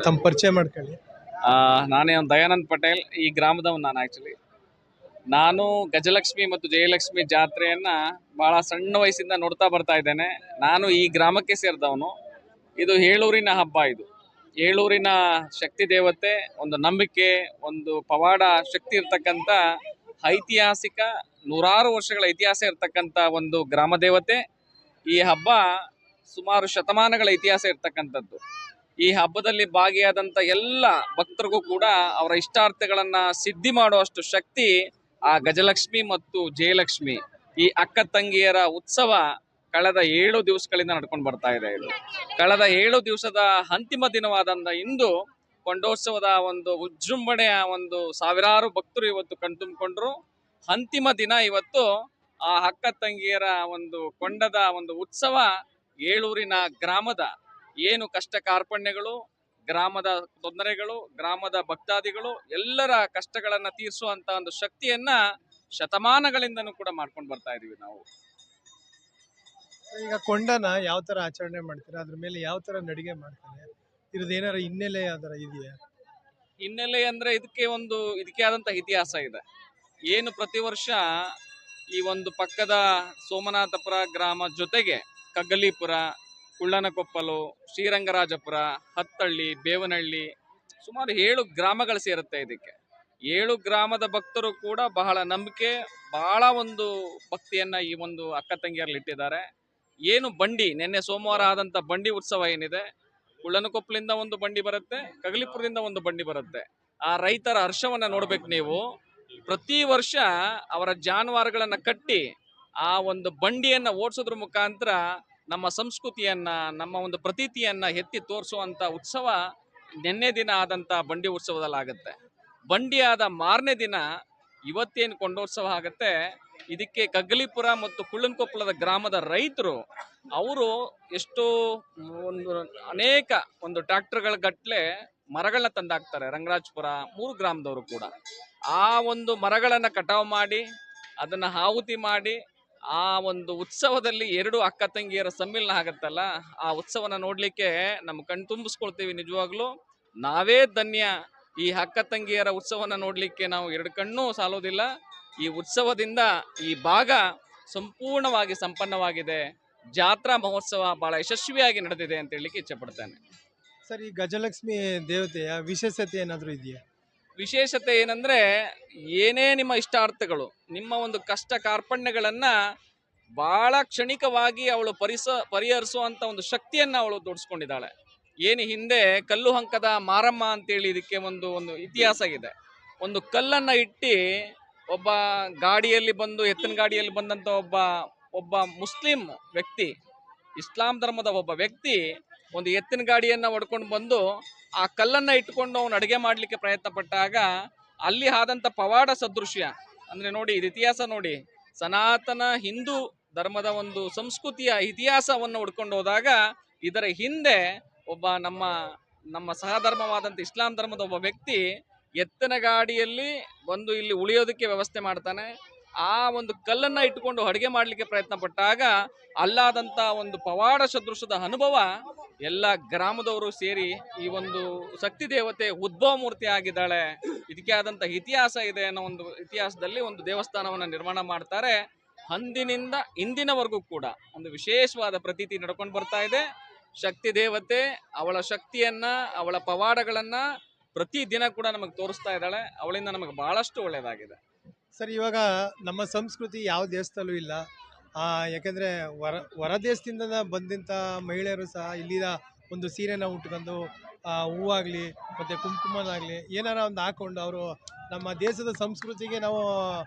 ತಮ್ಮ ಪರಿಚಯ ಮಾಡ್ಕೊಳ್ಳಿ. ನಾನೇ ಒಂದು ದಯಾನಂದ್ ಪಟೇಲ್, ಈ ಗ್ರಾಮದವನು. ನಾನು ನಾನು ಗಜಲಕ್ಷ್ಮಿ ಮತ್ತು ಜಯಲಕ್ಷ್ಮಿ ಜಾತ್ರೆಯನ್ನ ಬಹಳ ಸಣ್ಣ ವಯಸ್ಸಿಂದ ನೋಡ್ತಾ ಬರ್ತಾ ಇದ್ದೇನೆ. ನಾನು ಈ ಗ್ರಾಮಕ್ಕೆ ಸೇರಿದವನು. ಇದು ಏಳೂರಿನ ಹಬ್ಬ. ಇದು ಏಳೂರಿನ ಶಕ್ತಿ ದೇವತೆ, ಒಂದು ನಂಬಿಕೆ, ಒಂದು ಪವಾಡ ಶಕ್ತಿ ಇರ್ತಕ್ಕಂಥ ಐತಿಹಾಸಿಕ, ನೂರಾರು ವರ್ಷಗಳ ಇತಿಹಾಸ ಇರ್ತಕ್ಕಂಥ ಒಂದು ಗ್ರಾಮ ದೇವತೆ. ಈ ಹಬ್ಬ ಸುಮಾರು ಶತಮಾನಗಳ ಇತಿಹಾಸ ಇರ್ತಕ್ಕಂಥದ್ದು. ಈ ಹಬ್ಬದಲ್ಲಿ ಭಾಗಿಯಾದಂಥ ಎಲ್ಲ ಭಕ್ತರಿಗೂ ಕೂಡ ಅವರ ಇಷ್ಟಾರ್ಥಗಳನ್ನ ಸಿದ್ಧಿ ಮಾಡುವಷ್ಟು ಶಕ್ತಿ ಆ ಗಜಲಕ್ಷ್ಮಿ ಮತ್ತು ಜಯಲಕ್ಷ್ಮಿ, ಈ ಅಕ್ಕ ತಂಗಿಯರ ಉತ್ಸವ ಕಳೆದ 7 ದಿವಸಗಳಿಂದ ನಡ್ಕೊಂಡು ಬರ್ತಾ ಇದೆ. ಇದು ಕಳೆದ 7 ದಿವಸದ ಅಂತಿಮ ದಿನವಾದಂಥ ಇಂದು ಕೊಂಡೋತ್ಸವದ ಒಂದು ವಿಜೃಂಭಣೆಯ ಒಂದು ಸಾವಿರಾರು ಭಕ್ತರು ಇವತ್ತು ಕಣ್ತುಂಬಿಕೊಂಡ್ರು. ಅಂತಿಮ ದಿನ ಇವತ್ತು ಆ ಅಕ್ಕ ತಂಗಿಯರ ಒಂದು ಕೊಂಡದ ಒಂದು ಉತ್ಸವ ಏಳೂರಿನ ಗ್ರಾಮದ ಏನು ಕಷ್ಟ ಕಾರ್ಪಣ್ಯಗಳು, ಗ್ರಾಮದ ತೊಂದರೆಗಳು, ಗ್ರಾಮದ ಭಕ್ತಾದಿಗಳು ಎಲ್ಲರ ಕಷ್ಟಗಳನ್ನ ತೀರಿಸುವಂತ ಒಂದು ಶಕ್ತಿಯನ್ನ ಶತಮಾನಗಳಿಂದನೂ ಕೂಡ ಮಾಡ್ಕೊಂಡು ಬರ್ತಾ ಇದೀವಿ ನಾವು. ಈಗ ಕೊಂಡನ ಯಾವ ತರ ಆಚರಣೆ ಮಾಡ್ತಾರೆ, ಅದ್ರ ಮೇಲೆ ಯಾವ ತರ ನಡಿಗೆ ಮಾಡ್ತಾರೆ, ಇದ್ರದ್ದು ಏನಾರ ಹಿನ್ನೆಲೆ ಯಾವ್ದಾರ ಇದೆಯಾ? ಹಿನ್ನೆಲೆ ಅಂದ್ರೆ ಇದಕ್ಕೆ ಆದಂತ ಇತಿಹಾಸ ಇದೆ. ಏನು ಪ್ರತಿ ವರ್ಷ ಈ ಒಂದು ಪಕ್ಕದ ಸೋಮನಾಥಪುರ ಗ್ರಾಮ ಜೊತೆಗೆ ಕಗ್ಗಲೀಪುರ, ಕುಳ್ಳನಕೊಪ್ಪಲು, ಶ್ರೀರಂಗರಾಜಪುರ, ಹತ್ತಳ್ಳಿ, ಬೇವನಹಳ್ಳಿ, ಸುಮಾರು 7 ಗ್ರಾಮಗಳು ಸೇರುತ್ತೆ ಇದಕ್ಕೆ. 7 ಗ್ರಾಮದ ಭಕ್ತರು ಕೂಡ ಬಹಳ ನಂಬಿಕೆ, ಬಹಳ ಒಂದು ಭಕ್ತಿಯನ್ನ ಈ ಒಂದು ಅಕ್ಕ ತಂಗಿಯರಲ್ಲಿ ಇಟ್ಟಿದ್ದಾರೆ. ಏನು ಬಂಡಿ ನಿನ್ನೆ ಸೋಮವಾರ ಆದಂತ ಬಂಡಿ ಉತ್ಸವ ಏನಿದೆ, ಕುಳ್ಳನಕೊಪ್ಪಲಿಂದ ಒಂದು ಬಂಡಿ ಬರುತ್ತೆ, ಕಗಲಿಪುರದಿಂದ ಒಂದು ಬಂಡಿ ಬರುತ್ತೆ. ಆ ರೈತರ ಹರ್ಷವನ್ನ ನೋಡ್ಬೇಕು ನೀವು. ಪ್ರತಿ ವರ್ಷ ಅವರ ಜಾನುವಾರುಗಳನ್ನ ಕಟ್ಟಿ ಆ ಒಂದು ಬಂಡಿಯನ್ನ ಓಡಿಸೋದ್ರ ಮುಖಾಂತರ ನಮ್ಮ ಸಂಸ್ಕೃತಿಯನ್ನ, ನಮ್ಮ ಒಂದು ಪ್ರತೀತಿಯನ್ನ ಎತ್ತಿ ತೋರಿಸುವಂತ ಉತ್ಸವ ನಿನ್ನೆ ದಿನ ಆದಂತ ಬಂಡಿ ಉತ್ಸವದಲ್ಲಿ ಆಗುತ್ತೆ. ಬಂಡಿ ಆದ ಮಾರನೇ ದಿನ ಇವತ್ತೇನು ಕೊಂಡೋತ್ಸವ ಆಗುತ್ತೆ. ಇದಕ್ಕೆ ಕಗ್ಗಲೀಪುರ ಮತ್ತು ಕುಳ್ಳನಕೊಪ್ಪಲದ ಗ್ರಾಮದ ರೈತರು ಅವರು ಎಷ್ಟೋ ಅನೇಕ ಒಂದು ಟ್ರ್ಯಾಕ್ಟರ್ಗಳ ಗಟ್ಲೆ ಮರಗಳನ್ನ ತಂದಾಕ್ತಾರೆ. ರಂಗರಾಜಪುರ 3 ಗ್ರಾಮದವರು ಕೂಡ ಆ ಒಂದು ಮರಗಳನ್ನ ಕಟಾವು ಮಾಡಿ ಅದನ್ನ ಆಹುತಿ ಮಾಡಿ ಆ ಒಂದು ಉತ್ಸವದಲ್ಲಿ 2 ಅಕ್ಕ ತಂಗಿಯರ ಸಮ್ಮಿಲನ ಆಗತ್ತಲ್ಲ, ಆ ಉತ್ಸವನ ನೋಡ್ಲಿಕ್ಕೆ ನಮ್ಮ ಕಣ್ ತುಂಬಿಸ್ಕೊಳ್ತೀವಿ. ನಿಜವಾಗ್ಲೂ ನಾವೇ ಧನ್ಯ. ಈ ಅಕ್ಕ ತಂಗಿಯರ ಉತ್ಸವನ ನೋಡ್ಲಿಕ್ಕೆ ನಾವು 2 ಕಣ್ಣು ಸಾಲೋದಿಲ್ಲ. ಈ ಉತ್ಸವದಿಂದ ಈ ಭಾಗ ಸಂಪೂರ್ಣವಾಗಿ ಸಂಪನ್ನವಾಗಿದೆ. ಜಾತ್ರಾ ಮಹೋತ್ಸವ ಬಹಳ ಯಶಸ್ವಿಯಾಗಿ ನಡೆದಿದೆ ಅಂತ ಹೇಳಲಿಕ್ಕೆ ಇಚ್ಛೆ ಪಡ್ತೇನೆ. ಸರ್, ಈ ಗಜಲಕ್ಷ್ಮಿ ದೇವತೆಯ ವಿಶೇಷತೆ ಏನಾದರೂ ಇದೆಯಾ? ವಿಶೇಷತೆ ಏನಂದ್ರೆ, ಏನೇ ನಿಮ್ಮ ಇಷ್ಟಾರ್ಥಗಳು, ನಿಮ್ಮ ಒಂದು ಕಷ್ಟ ಕಾರ್ಪಣ್ಯಗಳನ್ನ ಬಹಳ ಕ್ಷಣಿಕವಾಗಿ ಅವಳು ಪರಿಹರಿಸುವಂತ ಒಂದು ಶಕ್ತಿಯನ್ನ ಅವಳು ತೋರಿಸ್ಕೊಂಡಿದ್ದಾಳೆ. ಏನು ಹಿಂದೆ ಕಲ್ಲು ಹಂಕದ ಮಾರಮ್ಮ ಅಂತೇಳಿ ಇದಕ್ಕೆ ಒಂದು ಇತಿಹಾಸ ಇದೆ. ಒಂದು ಕಲ್ಲನ್ನ ಇಟ್ಟು ಒಬ್ಬ ಗಾಡಿಯಲ್ಲಿ ಬಂದು, ಎತ್ತಿನ ಗಾಡಿಯಲ್ಲಿ ಬಂದಂತ ಒಬ್ಬ ಮುಸ್ಲಿಂ ವ್ಯಕ್ತಿ, ಇಸ್ಲಾಂ ಧರ್ಮದ ಒಬ್ಬ ವ್ಯಕ್ತಿ ಒಂದು ಎತ್ತಿನ ಗಾಡಿಯನ್ನ ಹೊಡ್ಕೊಂಡು ಬಂದು ಆ ಕಲ್ಲನ್ನ ಇಟ್ಕೊಂಡು ಅವನು ಅಡುಗೆ ಮಾಡ್ಲಿಕ್ಕೆ ಪ್ರಯತ್ನ ಪಟ್ಟಾಗ ಅಲ್ಲಿ ಆದಂತ ಪವಾಡ ಸದೃಶ್ಯ ಅಂದ್ರೆ ನೋಡಿ, ಇದು ಇತಿಹಾಸ ನೋಡಿ. ಸನಾತನ ಹಿಂದೂ ಧರ್ಮದ ಒಂದು ಸಂಸ್ಕೃತಿಯ ಇತಿಹಾಸವನ್ನು ಹುಡ್ಕೊಂಡು ಹೋದಾಗ ಇದರ ಹಿಂದೆ ಒಬ್ಬ ನಮ್ಮ ಸಹಧರ್ಮವಾದಂಥ ಇಸ್ಲಾಂ ಧರ್ಮದ ಒಬ್ಬ ವ್ಯಕ್ತಿ ಎತ್ತಿನ ಗಾಡಿಯಲ್ಲಿ ಬಂದು ಇಲ್ಲಿ ಉಳಿಯೋದಕ್ಕೆ ವ್ಯವಸ್ಥೆ ಮಾಡ್ತಾನೆ. ಆ ಒಂದು ಕಲ್ಲನ್ನ ಇಟ್ಟುಕೊಂಡು ಅಡುಗೆ ಮಾಡ್ಲಿಕ್ಕೆ ಪ್ರಯತ್ನ ಪಟ್ಟಾಗ ಅಲ್ಲಾದಂತ ಒಂದು ಪವಾಡ ಸದೃಶದ ಅನುಭವ ಎಲ್ಲ ಗ್ರಾಮದವರು ಸೇರಿ ಈ ಒಂದು ಶಕ್ತಿ ದೇವತೆ ಉದ್ಭವ ಮೂರ್ತಿ ಆಗಿದ್ದಾಳೆ, ಇದಕ್ಕೆ ಆದಂತ ಇತಿಹಾಸ ಇದೆ ಅನ್ನೋ ಒಂದು ಇತಿಹಾಸದಲ್ಲಿ ಒಂದು ದೇವಸ್ಥಾನವನ್ನ ನಿರ್ಮಾಣ ಮಾಡ್ತಾರೆ. ಅಂದಿನಿಂದ ಇಂದಿನವರೆಗೂ ಕೂಡ ಒಂದು ವಿಶೇಷವಾದ ಪ್ರತೀತಿ ನಡ್ಕೊಂಡು ಬರ್ತಾ ಇದೆ. ಶಕ್ತಿ ದೇವತೆ ಅವಳ ಶಕ್ತಿಯನ್ನ, ಅವಳ ಪವಾಡಗಳನ್ನ ಪ್ರತಿ ದಿನ ಕೂಡ ನಮಗೆ ತೋರಿಸ್ತಾ ಇದ್ದಾಳೆ. ಅವಳಿಂದ ನಮಗೆ ಬಹಳಷ್ಟು ಒಳ್ಳೆಯದಾಗಿದೆ. ಸರ್, ಇವಾಗ ನಮ್ಮ ಸಂಸ್ಕೃತಿ ಯಾವ ದೇಶದಲ್ಲೂ ಇಲ್ಲ. ಯಾಕೆಂದರೆ ಹೊರ ದೇಶದಿಂದ ಬಂದಂಥ ಮಹಿಳೆಯರು ಸಹ ಇಲ್ಲಿನ ಒಂದು ಸೀರೆನ ಉಟ್ಕೊಂಡು ಹೂವಾಗಲಿ ಮತ್ತು ಕುಂಕುಮನಾಗಲಿ ಏನಾರ ಒಂದು ಹಾಕ್ಕೊಂಡು ಅವರು ನಮ್ಮ ದೇಶದ ಸಂಸ್ಕೃತಿಗೆ ನಾವು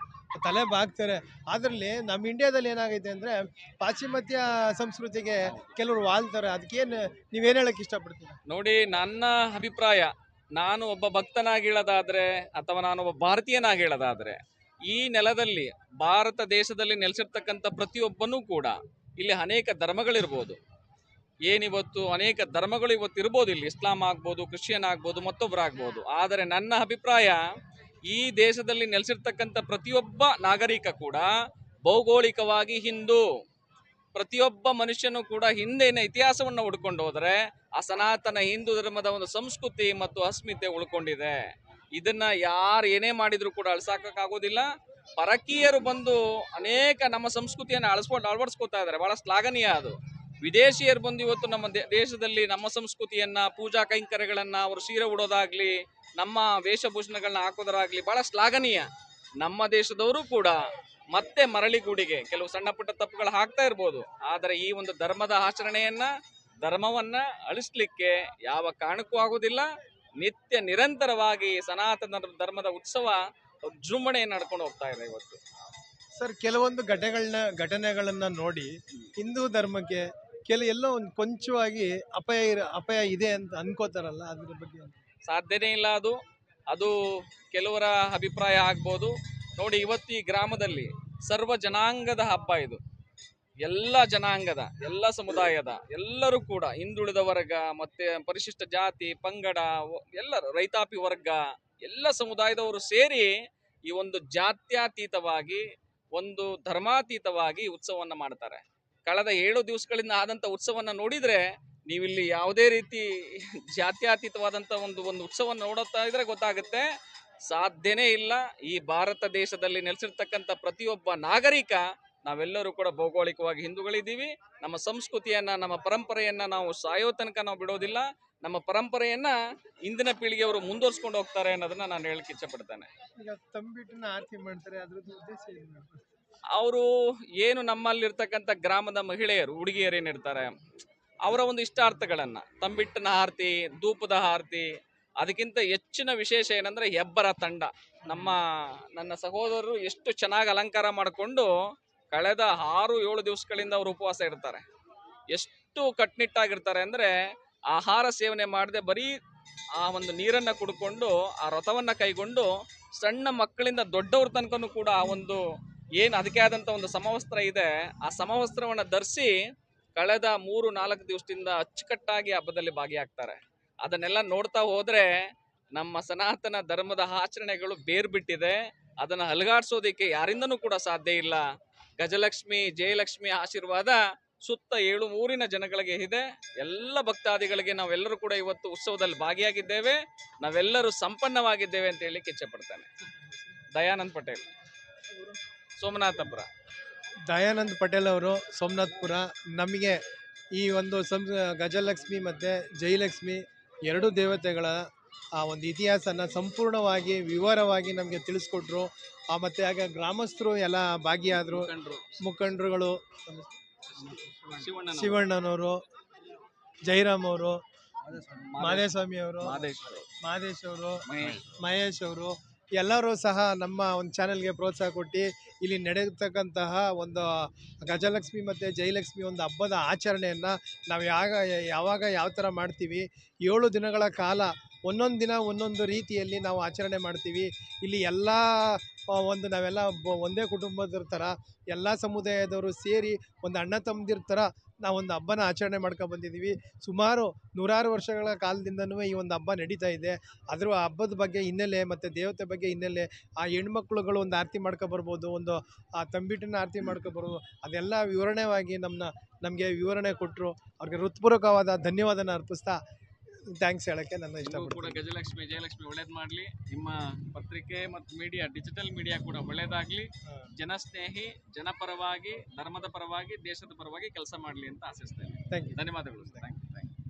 ತಲೆ ಬಾಗ್ತಾರೆ. ಅದರಲ್ಲಿ ನಮ್ಮ ಇಂಡಿಯಾದಲ್ಲಿ ಏನಾಗೈತೆ ಅಂದರೆ ಪಾಶ್ಚಿಮಾತ್ಯ ಸಂಸ್ಕೃತಿಗೆ ಕೆಲವರು ವಾಲ್ತಾರೆ. ಅದಕ್ಕೇನು ನೀವೇನು ಹೇಳೋಕ್ಕೆ ಇಷ್ಟಪಡ್ತೀವಿ? ನೋಡಿ, ನನ್ನ ಅಭಿಪ್ರಾಯ, ನಾನು ಒಬ್ಬ ಭಕ್ತನಾಗಿ ಹೇಳೋದಾದ್ರೆ ಅಥವಾ ನಾನು ಒಬ್ಬ ಭಾರತೀಯನಾಗಿ ಹೇಳೋದಾದ್ರೆ, ಈ ನೆಲದಲ್ಲಿ ಭಾರತ ದೇಶದಲ್ಲಿ ನೆಲೆಸಿರ್ತಕ್ಕಂಥ ಪ್ರತಿಯೊಬ್ಬನೂ ಕೂಡ ಇಲ್ಲಿ ಅನೇಕ ಧರ್ಮಗಳಿರ್ಬೋದು. ಏನಿವತ್ತು ಅನೇಕ ಧರ್ಮಗಳು ಇವತ್ತು ಇರ್ಬೋದು, ಇಲ್ಲಿ ಇಸ್ಲಾಂ ಆಗ್ಬೋದು, ಕ್ರಿಶ್ಚಿಯನ್ ಆಗ್ಬೋದು, ಮತ್ತೊಬ್ಬರಾಗ್ಬೋದು. ಆದರೆ ನನ್ನ ಅಭಿಪ್ರಾಯ, ಈ ದೇಶದಲ್ಲಿ ನೆಲೆಸಿರ್ತಕ್ಕಂಥ ಪ್ರತಿಯೊಬ್ಬ ನಾಗರಿಕ ಕೂಡ ಭೌಗೋಳಿಕವಾಗಿ ಹಿಂದೂ. ಪ್ರತಿಯೊಬ್ಬ ಮನುಷ್ಯನೂ ಕೂಡ ಹಿಂದಿನ ಇತಿಹಾಸವನ್ನು ಹುಡ್ಕೊಂಡು ಹೋದರೆ ಆ ಸನಾತನ ಹಿಂದೂ ಧರ್ಮದ ಒಂದು ಸಂಸ್ಕೃತಿ ಮತ್ತು ಅಸ್ಮಿತೆ ಉಳ್ಕೊಂಡಿದೆ. ಇದನ್ನ ಯಾರು ಏನೇ ಮಾಡಿದ್ರು ಕೂಡ ಅಳ್ಸಾಕಾಗೋದಿಲ್ಲ. ಪರಕೀಯರು ಬಂದು ಅನೇಕ ನಮ್ಮ ಸಂಸ್ಕೃತಿಯನ್ನು ಅಳವಡಿಸ್ಕೊತಾ ಇದ್ದಾರೆ, ಬಹಳ ಶ್ಲಾಘನೀಯ ಅದು. ವಿದೇಶಿಯರು ಬಂದು ಇವತ್ತು ನಮ್ಮ ದೇಶದಲ್ಲಿ ನಮ್ಮ ಸಂಸ್ಕೃತಿಯನ್ನ, ಪೂಜಾ ಕೈಂಕರ್ಯಗಳನ್ನ, ಅವರು ಸೀರೆ ಉಡೋದಾಗ್ಲಿ, ನಮ್ಮ ವೇಷಭೂಷಣಗಳನ್ನ ಹಾಕೋದಾಗ್ಲಿ ಬಹಳ ಶ್ಲಾಘನೀಯ. ನಮ್ಮ ದೇಶದವರು ಕೂಡ ಮತ್ತೆ ಮರಳಿಗೂಡಿಗೆ ಕೆಲವು ಸಣ್ಣ ಪುಟ್ಟ ತಪ್ಪುಗಳು ಹಾಕ್ತಾ ಇರ್ಬೋದು, ಆದರೆ ಈ ಒಂದು ಧರ್ಮದ ಆಚರಣೆಯನ್ನ, ಧರ್ಮವನ್ನ ಅಳಿಸ್ಲಿಕ್ಕೆ ಯಾವ ಕಾರಣಕ್ಕೂ ಆಗುದಿಲ್ಲ. ನಿತ್ಯ ನಿರಂತರವಾಗಿ ಸನಾತನ ಧರ್ಮದ ಉತ್ಸವ ವಿಜೃಂಭಣೆ ನಡ್ಕೊಂಡು ಹೋಗ್ತಾ ಇದೆ ಇವತ್ತು. ಸರ್, ಕೆಲವೊಂದು ಘಟನೆಗಳನ್ನ ನೋಡಿ ಹಿಂದೂ ಧರ್ಮಕ್ಕೆ ಎಲ್ಲೋ ಒಂದು ಕೊಂಚವಾಗಿ ಅಪಾಯ ಇದೆ ಅಂತ ಅನ್ಕೋತಾರಲ್ಲ, ಅದ್ರ ಬಗ್ಗೆ ಸಾಧ್ಯನೇ ಇಲ್ಲ. ಅದು ಕೆಲವರ ಅಭಿಪ್ರಾಯ ಆಗ್ಬೋದು. ನೋಡಿ, ಇವತ್ತು ಈ ಗ್ರಾಮದಲ್ಲಿ ಸರ್ವ ಜನಾಂಗದ ಹಬ್ಬ ಇದು. ಎಲ್ಲ ಜನಾಂಗದ, ಎಲ್ಲ ಸಮುದಾಯದ ಎಲ್ಲರೂ ಕೂಡ, ಹಿಂದುಳಿದ ವರ್ಗ ಮತ್ತೆ ಪರಿಶಿಷ್ಟ ಜಾತಿ ಪಂಗಡ, ಎಲ್ಲರೂ, ರೈತಾಪಿ ವರ್ಗ, ಎಲ್ಲ ಸಮುದಾಯದವರು ಸೇರಿ ಈ ಒಂದು ಜಾತ್ಯತೀತವಾಗಿ, ಒಂದು ಧರ್ಮಾತೀತವಾಗಿ ಉತ್ಸವವನ್ನು ಮಾಡ್ತಾರೆ. ಕಳೆದ 7 ದಿವಸಗಳಿಂದ ಆದಂತ ಉತ್ಸವನ್ನ ನೋಡಿದ್ರೆ ನೀವಿಲ್ಲಿ ಯಾವುದೇ ರೀತಿ ಜಾತ್ಯತೀತವಾದಂತ ಒಂದು ಉತ್ಸವವನ್ನು ನೋಡುತ್ತಾ ಇದ್ರೆ ಗೊತ್ತಾಗುತ್ತೆ, ಸಾಧ್ಯನೇ ಇಲ್ಲ. ಈ ಭಾರತ ದೇಶದಲ್ಲಿ ನೆಲೆಸಿರ್ತಕ್ಕಂಥ ಪ್ರತಿಯೊಬ್ಬ ನಾಗರಿಕ, ನಾವೆಲ್ಲರೂ ಕೂಡ ಭೌಗೋಳಿಕವಾಗಿ ಹಿಂದೂಗಳಿದ್ದೀವಿ. ನಮ್ಮ ಸಂಸ್ಕೃತಿಯನ್ನ, ನಮ್ಮ ಪರಂಪರೆಯನ್ನ ನಾವು ಸಾಯೋ ತನಕ ನಾವು ಬಿಡೋದಿಲ್ಲ. ನಮ್ಮ ಪರಂಪರೆಯನ್ನ ಇಂದಿನ ಪೀಳಿಗೆಯವರು ಮುಂದುವರ್ಸ್ಕೊಂಡು ಹೋಗ್ತಾರೆ ಅನ್ನೋದನ್ನ ನಾನು ಹೇಳಕ್ ಇಚ್ಛೆ ಪಡ್ತೇನೆ. ಈಗ ತಂಬಿಟ್ಟನ್ನ ಆರತಿ ಮಾಡ್ತಾರೆ, ಅದ್ರದ್ದು ಉದ್ದೇಶ ಏನು? ಅವರು ಏನು, ನಮ್ಮಲ್ಲಿರ್ತಕ್ಕಂಥ ಗ್ರಾಮದ ಮಹಿಳೆಯರು, ಹುಡುಗಿಯರು ಏನಿರ್ತಾರೆ, ಅವರ ಒಂದು ಇಷ್ಟಾರ್ಥಗಳನ್ನ, ತಂಬಿಟ್ಟಿನ ಆರತಿ, ಧೂಪದ ಆರತಿ, ಅದಕ್ಕಿಂತ ಹೆಚ್ಚಿನ ವಿಶೇಷ ಏನಂದ್ರೆ ಹೆಬ್ಬರ ತಂಡ. ನನ್ನ ಸಹೋದರರು ಎಷ್ಟು ಚೆನ್ನಾಗಿ ಅಲಂಕಾರ ಮಾಡಿಕೊಂಡು ಕಳೆದ 6-7 ದಿವಸಗಳಿಂದ ಅವರು ಉಪವಾಸ ಇರ್ತಾರೆ. ಎಷ್ಟು ಕಟ್ನಿಟ್ಟಾಗಿರ್ತಾರೆ ಅಂದ್ರೆ ಆಹಾರ ಸೇವನೆ ಮಾಡದೆ ಬರೀ ಆ ಒಂದು ನೀರನ್ನ ಕುಡ್ಕೊಂಡು ಆ ವ್ರತವನ್ನ ಕೈಗೊಂಡು, ಸಣ್ಣ ಮಕ್ಕಳಿಂದ ದೊಡ್ಡವ್ರ ತನಕನೂ ಕೂಡ ಆ ಒಂದು ಏನು ಅದಕ್ಕೆ ಆದಂತ ಒಂದು ಸಮವಸ್ತ್ರ ಇದೆ, ಆ ಸಮವಸ್ತ್ರವನ್ನ ಧರಿಸಿ ಕಳೆದ 3-4 ದಿವಸದಿಂದ ಅಚ್ಚುಕಟ್ಟಾಗಿ ಹಬ್ಬದಲ್ಲಿ ಭಾಗಿಯಾಗ್ತಾರೆ. ಅದನ್ನೆಲ್ಲ ನೋಡ್ತಾ ಹೋದ್ರೆ ನಮ್ಮ ಸನಾತನ ಧರ್ಮದ ಆಚರಣೆಗಳು ಬೇರ್ಬಿಟ್ಟಿದೆ. ಅದನ್ನ ಅಲುಗಾಡ್ಸೋದಿಕ್ಕೆ ಯಾರಿಂದನೂ ಕೂಡ ಸಾಧ್ಯ ಇಲ್ಲ. ಗಜಲಕ್ಷ್ಮಿ, ಜಯಲಕ್ಷ್ಮಿ ಆಶೀರ್ವಾದ ಸುತ್ತ 7 ಊರಿನ ಜನಗಳಿಗೆ ಇದೆ. ಎಲ್ಲ ಭಕ್ತಾದಿಗಳಿಗೆ ನಾವೆಲ್ಲರೂ ಕೂಡ ಇವತ್ತು ಉತ್ಸವದಲ್ಲಿ ಭಾಗಿಯಾಗಿದ್ದೇವೆ. ನಾವೆಲ್ಲರೂ ಸಂಪನ್ನವಾಗಿದ್ದೇವೆ ಅಂತ ಹೇಳಲಿಕ್ಕೆ ಇಚ್ಛೆ ಪಡ್ತೇನೆ. ದಯಾನಂದ್ ಪಟೇಲ್, ಸೋಮನಾಥಪುರ. ದಯಾನಂದ್ ಪಟೇಲ್ ಅವರು, ಸೋಮನಾಥ್ಪುರ. ನಮಗೆ ಈ ಒಂದು ಗಜಲಕ್ಷ್ಮಿ ಮತ್ತು ಜಯಲಕ್ಷ್ಮಿ 2 ದೇವತೆಗಳ ಆ ಒಂದು ಇತಿಹಾಸನ ಸಂಪೂರ್ಣವಾಗಿ ವಿವರವಾಗಿ ನಮಗೆ ತಿಳಿಸ್ಕೊಟ್ರು. ಮತ್ತು ಆಗ ಗ್ರಾಮಸ್ಥರು ಎಲ್ಲ ಭಾಗಿಯಾದರು, ಮುಖಂಡರುಗಳು, ಶಿವಣ್ಣನವರು, ಜೈರಾಮ್ ಅವರು, ಮಾದೇಸ್ವಾಮಿ ಅವರು, ಮಾದೇಶ್ ಅವರು, ಮಹೇಶ್ ಅವರು, ಎಲ್ಲರೂ ಸಹ ನಮ್ಮ ಒಂದು ಚಾನೆಲ್ಗೆ ಪ್ರೋತ್ಸಾಹ ಕೊಟ್ಟು ಇಲ್ಲಿ ನಡೆಯತಕ್ಕಂತಹ ಒಂದು ಗಜಲಕ್ಷ್ಮಿ ಮತ್ತು ಜಯಲಕ್ಷ್ಮಿ ಒಂದು ಹಬ್ಬದ ಆಚರಣೆಯನ್ನು ನಾವು ಯಾವಾಗ ಯಾವ ಥರ ಮಾಡ್ತೀವಿ, 7 ದಿನಗಳ ಕಾಲ ಒಂದೊಂದು ದಿನ ಒಂದೊಂದು ರೀತಿಯಲ್ಲಿ ನಾವು ಆಚರಣೆ ಮಾಡ್ತೀವಿ. ಇಲ್ಲಿ ಎಲ್ಲ ನಾವೆಲ್ಲ ಒಂದೇ ಕುಟುಂಬದ ಥರ ಎಲ್ಲ ಸಮುದಾಯದವರು ಸೇರಿ ಒಂದು ಅಣ್ಣ ತಮ್ಮದಿರ ಥರ ನಾವೊಂದು ಹಬ್ಬನ ಆಚರಣೆ ಮಾಡ್ಕೊಂಡು ಬಂದಿದ್ದೀವಿ. ಸುಮಾರು 100 ವರ್ಷಗಳ ಕಾಲದಿಂದನೂ ಈ ಒಂದು ಹಬ್ಬ ನಡೀತಾ ಇದೆ. ಅದರ ಹಬ್ಬದ ಬಗ್ಗೆ ಹಿನ್ನೆಲೆ ಮತ್ತು ದೇವತೆ ಬಗ್ಗೆ ಹಿನ್ನೆಲೆ, ಆ ಹೆಣ್ಮಕ್ಳುಗಳು ಒಂದು ಆರತಿ ಮಾಡ್ಕೊಬರ್ಬೋದು, ಒಂದು ಆ ತಂಬಿಟ್ಟಿನ ಆರತಿ ಮಾಡ್ಕೊಬರ್ಬೋದು, ಅದೆಲ್ಲ ವಿವರಣೆಯಾಗಿ ನಮಗೆ ವಿವರಣೆ ಕೊಟ್ಟರು. ಅವ್ರಿಗೆ ಹೃತ್ಪೂರ್ವಕವಾದ ಧನ್ಯವಾದನ ಅರ್ಪಿಸ್ತಾ ಥ್ಯಾಂಕ್ಸ್ ಹೇಳೋಕ್ಕೆ ನನ್ನ ಇಷ್ಟಪಡ್ತೀನಿ. ಗಜಲಕ್ಷ್ಮಿ, ಜಯಲಕ್ಷ್ಮಿ ಒಳ್ಳೇದು ಮಾಡಲಿ. ನಿಮ್ಮ ಪತ್ರಿಕೆ ಮತ್ತು ಮೀಡಿಯಾ, ಡಿಜಿಟಲ್ ಮೀಡಿಯಾ ಕೂಡ ಒಳ್ಳೇದಾಗಲಿ. ಜನಸ್ನೇಹಿ, ಜನಪರವಾಗಿ, ಧರ್ಮದ ಪರವಾಗಿ, ದೇಶದ ಪರವಾಗಿ ಕೆಲಸ ಮಾಡಲಿ ಅಂತ ಆಶಿಸ್ತೇನೆ. Thank you. ಧನ್ಯವಾದಗಳು.